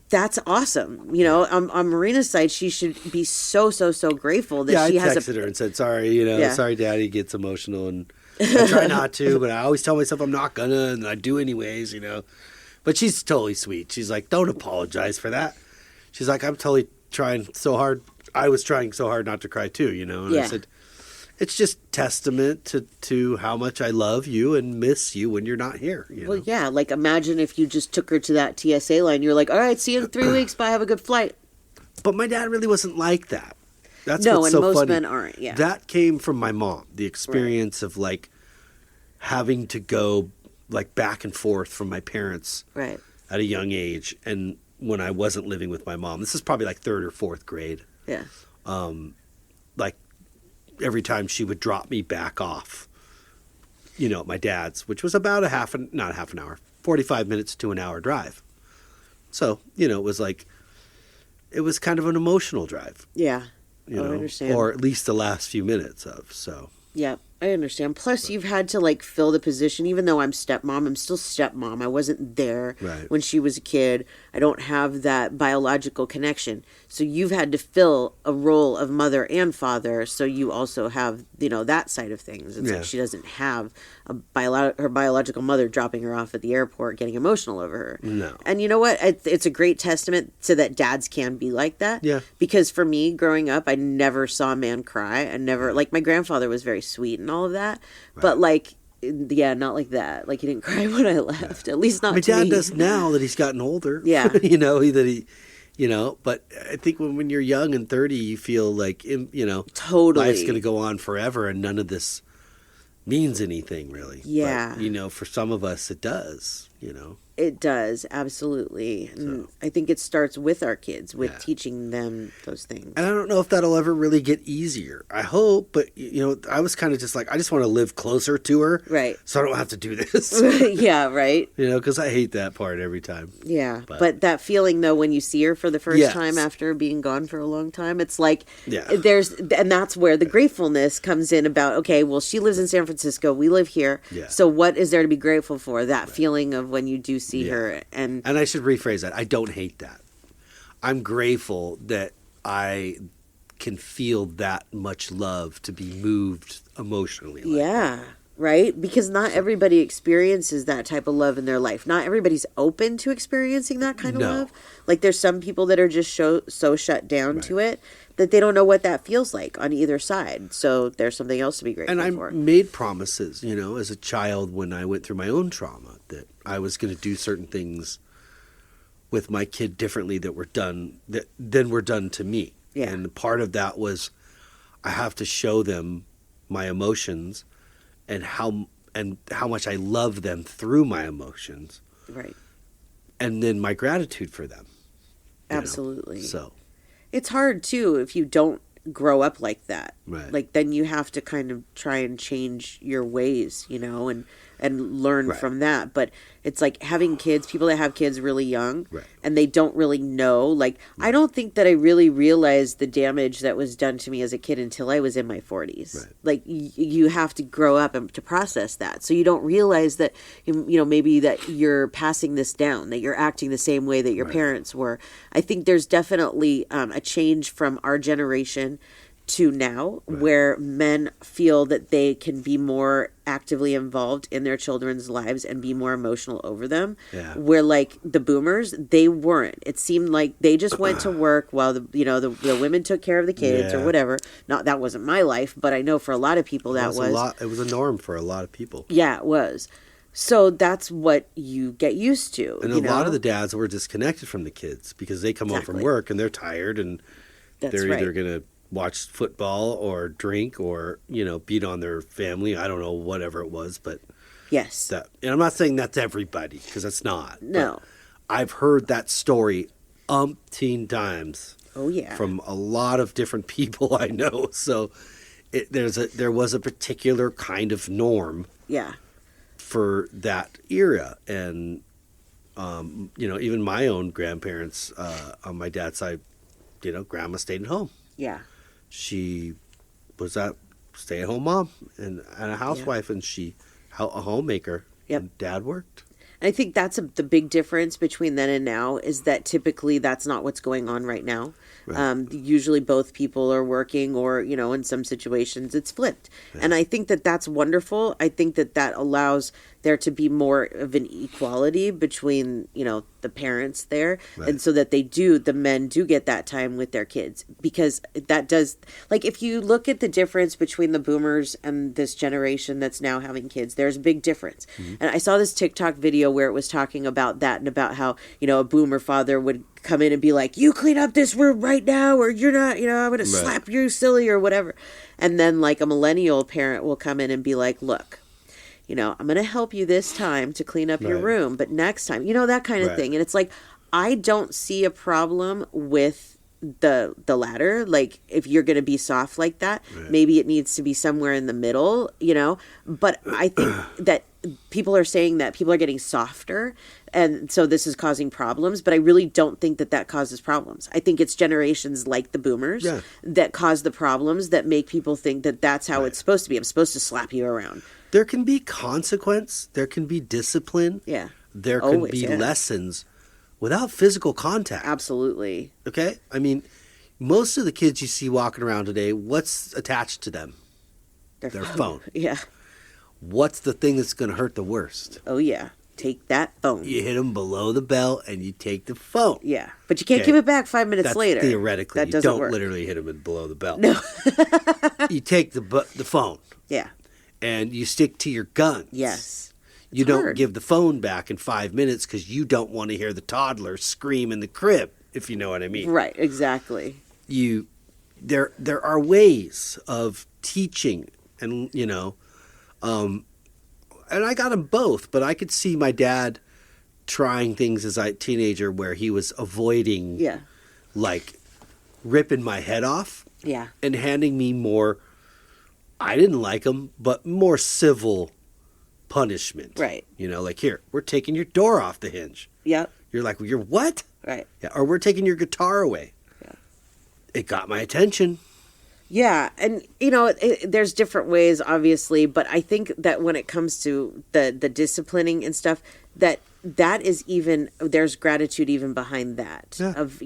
that's awesome. You know, on Marina's side, she should be so grateful that she has I texted her and said, sorry, sorry, Daddy gets emotional, and I try not to, but I always tell myself I'm not gonna, and I do anyways, you know. But she's totally sweet. She's like, don't apologize for that. She's like, I'm totally trying so hard. I was trying so hard not to cry too, you know. And I said, it's just testament to how much I love you and miss you when you're not here. You know? Well, yeah, like imagine if you just took her to that TSA line. You're like, all right, see you in 3 weeks. Bye, have a good flight. But my dad really wasn't like that. That's no, what's and so most funny. men aren't. Yeah, that came from my mom. The experience of like having to go like back and forth from my parents right at a young age, and when I wasn't living with my mom, this is probably like 3rd or 4th grade. Yeah, Like every time she would drop me back off, you know, at my dad's, which was about not half an hour, 45 minutes to an hour drive. So, you know, it was kind of an emotional drive. yeah. You know, I understand. or at least the last few minutes of, so. Yeah, I understand. Plus, you've had to like fill the position. Even though I'm stepmom, I'm still stepmom. I wasn't there when she was a kid. I don't have that biological connection. So you've had to fill a role of mother and father. So you also have, you know, that side of things. It's like she doesn't have her biological mother dropping her off at the airport, getting emotional over her. No. And you know what? It's a great testament to that dads can be like that. Yeah. Because for me, growing up, I never saw a man cry. I never, like, my grandfather was very sweet and all of that. Right. But, like, yeah, not like that. Like, he didn't cry when I left. At least not my to dad me. does now that he's gotten older. Yeah. You know, you know, but I think when you're young and 30, you feel like, you know, totally life's going to go on forever and none of this means anything really. Yeah. But, you know, for some of us it does, you know. It does, absolutely. And I think it starts with our kids, with teaching them those things. And I don't know if that'll ever really get easier. I hope, but, you know, I was kind of just like, I just want to live closer to her. Right. So I don't have to do this. Yeah, right. You know, because I hate that part every time. Yeah. But that feeling, though, when you see her for the first time after being gone for a long time, it's like, and that's where the gratefulness comes in about, okay, well, she lives in San Francisco. We live here. Yeah. So what is there to be grateful for? That feeling of when you do see her. And I should rephrase that. I don't hate that. I'm grateful that I can feel that much love to be moved emotionally. Yeah. right? Because not everybody experiences that type of love in their life. Not everybody's open to experiencing that kind of love. Like there's some people that are just so shut down to it that they don't know what that feels like on either side. So there's something else to be grateful for. And I made promises, as a child when I went through my own trauma, that I was going to do certain things with my kid differently than were done to me. Yeah. And part of that was I have to show them my emotions and how much I love them through my emotions. Right. And then my gratitude for them. Absolutely. So it's hard too if you don't grow up like that. Right. Like then you have to kind of try and change your ways, and learn from that. But it's like having kids, people that have kids really young and they don't really know. Like I don't think that I really realized the damage that was done to me as a kid until I was in my 40s. Right. Like you have to grow up to process that. So you don't realize that, maybe that you're passing this down, that you're acting the same way that your parents were. I think there's definitely a change from our generation to now where men feel that they can be more actively involved in their children's lives and be more emotional over them. Yeah. Where like the boomers, they weren't. It seemed like they just went to work while the women took care of the kids or whatever. Not that wasn't my life, but I know for a lot of people that was. It was a norm for a lot of people. Yeah, it was. So that's what you get used to. And a lot of the dads were disconnected from the kids because they come home from work and they're tired and they're either going to watch football or drink or, beat on their family. I don't know, whatever it was, but yes. And I'm not saying that's everybody because it's not. No. I've heard that story umpteen times. Oh, yeah. From a lot of different people I know. So there was a particular kind of norm. Yeah. For that era. And, even my own grandparents on my dad's side, grandma stayed at home. Yeah. She was a stay-at-home mom and a housewife, and a homemaker. Yep. And Dad worked. And I think that's the big difference between then and now is that typically that's not what's going on right now. Right. Usually both people are working or, in some situations it's flipped. Yeah. And I think that that's wonderful. I think that allows there to be more of an equality between, the parents there. Right. And so that the men do get that time with their kids because that does, like if you look at the difference between the boomers and this generation that's now having kids, there's a big difference. Mm-hmm. And I saw this TikTok video where it was talking about that and about how, a boomer father would come in and be like, you clean up this room right now or you're not, I'm going to slap you silly or whatever. And then like a millennial parent will come in and be like, look, I'm going to help you this time to clean up your room, but next time, that kind of thing. And it's like, I don't see a problem with the latter. Like if you're going to be soft like that, maybe it needs to be somewhere in the middle, but I think that people are saying that people are getting softer and so this is causing problems, but I really don't think that causes problems. I think it's generations like the boomers that cause the problems that make people think that that's how it's supposed to be. I'm supposed to slap you around. There can be consequence. There can be discipline. Yeah. There can be lessons without physical contact. Absolutely. Okay? I mean, most of the kids you see walking around today, what's attached to them? Their phone. Yeah. What's the thing that's going to hurt the worst? Oh, yeah. Take that phone. You hit them below the belt and you take the phone. Yeah. But you can't give it back 5 minutes later. Theoretically. That doesn't work. You don't literally hit them below the belt. No. You take the phone. Yeah. And you stick to your guns. Yes. You don't give the phone back in 5 minutes because you don't want to hear the toddler scream in the crib, if you know what I mean. Right, exactly. There are ways of teaching and, and I got them both, but I could see my dad trying things as a teenager where he was avoiding, like, ripping my head off and handing me more, I didn't like them, but more civil punishment. Right. Like, here, we're taking your door off the hinge. Yep. You're like, well, you're what? Right. Yeah, or we're taking your guitar away. Yeah. It got my attention. Yeah, and there's different ways, obviously, but I think that when it comes to the disciplining and stuff, that is there's gratitude even behind that of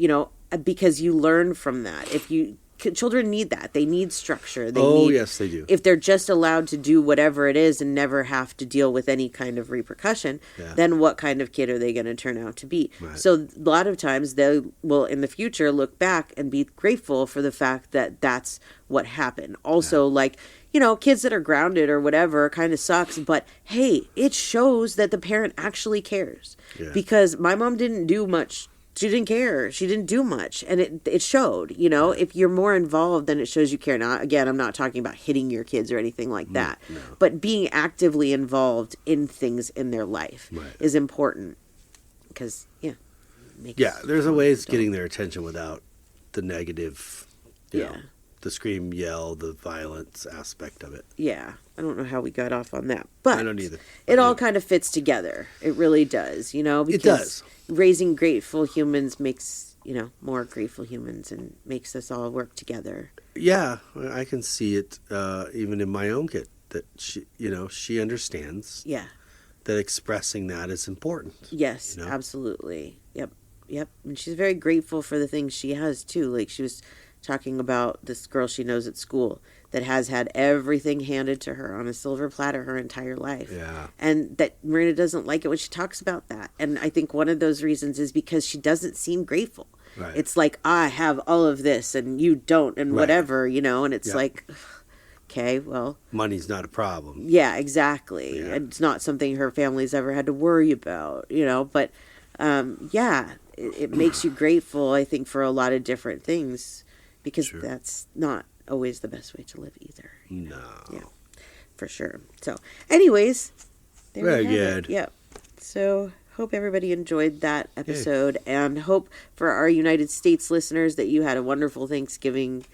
because you learn from that. If you children need that. They need structure. Yes, they do. If they're just allowed to do whatever it is and never have to deal with any kind of repercussion, then what kind of kid are they going to turn out to be? Right. So a lot of times they will in the future look back and be grateful for the fact that that's what happened. Also, like, you know, kids that are grounded or whatever kind of sucks, but hey, it shows that the parent actually cares. Yeah. Because my mom didn't do much. She didn't care. She didn't do much. And it showed, you know, if you're more involved, then it shows you care. Now, again, I'm not talking about hitting your kids or anything like that, but being actively involved in things in their life is important because, there's a ways getting their attention without the negative, you know, the scream, yell, the violence aspect of it. Yeah. I don't know how we got off on that, but I don't either. It all kind of fits together. It really does, you know, because it does. Raising grateful humans makes, you know, more grateful humans and makes us all work together. Yeah, I can see it even in my own kid that she understands. Yeah. That expressing that is important. Yes, you know? Absolutely. Yep. And she's very grateful for the things she has too. Like she was talking about this girl she knows at school that has had everything handed to her on a silver platter her entire life. Yeah. And that Marina doesn't like it when she talks about that. And I think one of those reasons is because she doesn't seem grateful. Right. It's like, I have all of this and you don't and whatever, you know, and it's like, okay, well. Money's not a problem. Yeah, exactly. Yeah. It's not something her family's ever had to worry about, you know, but it makes you grateful, I think, for a lot of different things because that's not always the best way to live either. No. Yeah, for sure. So, anyways, there very we have good. It. Yep. So, hope everybody enjoyed that episode and hope for our United States listeners that you had a wonderful Thanksgiving.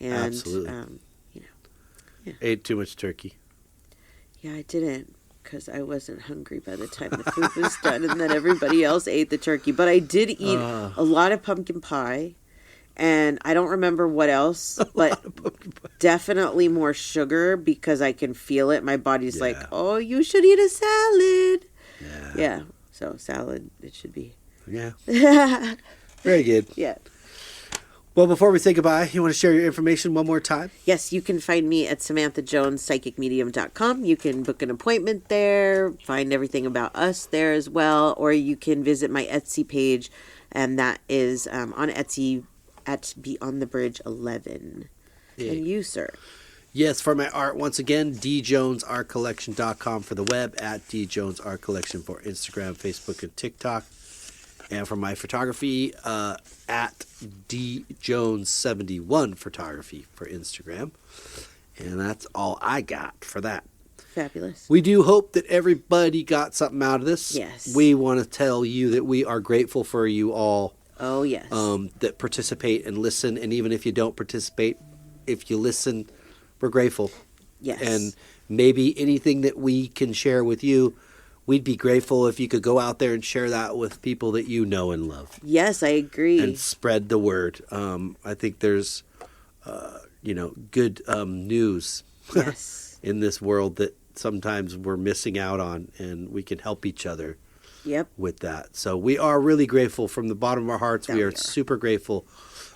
And, absolutely. Ate too much turkey. Yeah, I didn't because I wasn't hungry by the time the food was done and then everybody else ate the turkey. But I did eat a lot of pumpkin pie. And I don't remember what else, but definitely more sugar because I can feel it. My body's like, oh, you should eat a salad. Yeah. So salad, it should be. Yeah. Very good. Yeah. Well, before we say goodbye, you want to share your information one more time? Yes, you can find me at SamanthaJonesPsychicMedium.com. You can book an appointment there, find everything about us there as well, or you can visit my Etsy page, and that is on Etsy at Beyond the Bridge 11. Yeah. And you, sir? Yes, for my art, once again, djonesartcollection.com for the web, at djonesartcollection for Instagram, Facebook, and TikTok. And for my photography, at djones71 photography for Instagram. And that's all I got for that. Fabulous. We do hope that everybody got something out of this. Yes. We want to tell you that we are grateful for you all. Oh, yes. That participate and listen. And even if you don't participate, if you listen, we're grateful. Yes. And maybe anything that we can share with you, we'd be grateful if you could go out there and share that with people that you know and love. Yes, I agree. And spread the word. I think there's, good news in this world that sometimes we're missing out on, and we can help each other with that. So we are really grateful from the bottom of our hearts. We are super grateful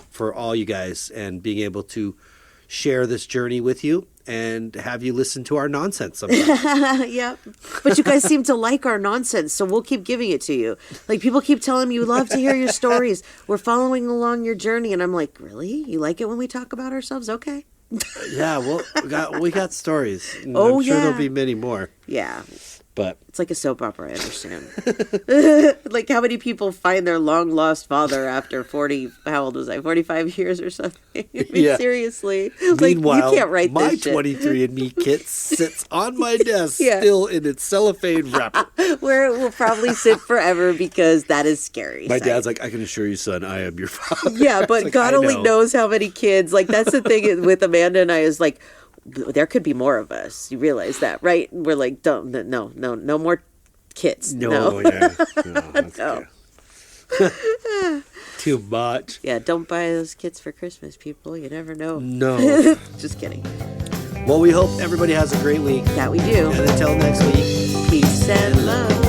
for all you guys and being able to share this journey with you and have you listen to our nonsense sometimes. Yep. But you guys seem to like our nonsense, so we'll keep giving it to you. Like, people keep telling me, we love to hear your stories. We're following along your journey. And I'm like, really? You like it when we talk about ourselves? Okay. Yeah, well, we got stories. Oh, I'm sure there'll be many more. Yeah. But it's like a soap opera, I understand. Like, how many people find their long-lost father after 45 years or something? I mean, seriously. Meanwhile, like, you can't write my this shit. 23andMe kit sits on my desk still in its cellophane wrapper. Where it will probably sit forever because that is scary. My dad's like, I can assure you, son, I am your father. Yeah, but like, God only knows how many kids. Like, that's the thing with Amanda and I is like, there could be more of us. You realize that, right? We're like, no more kids. No. No. Too much. Yeah, don't buy those kits for Christmas, people. You never know. No. Just kidding. Well, we hope everybody has a great week. That we do. And until next week, peace and love.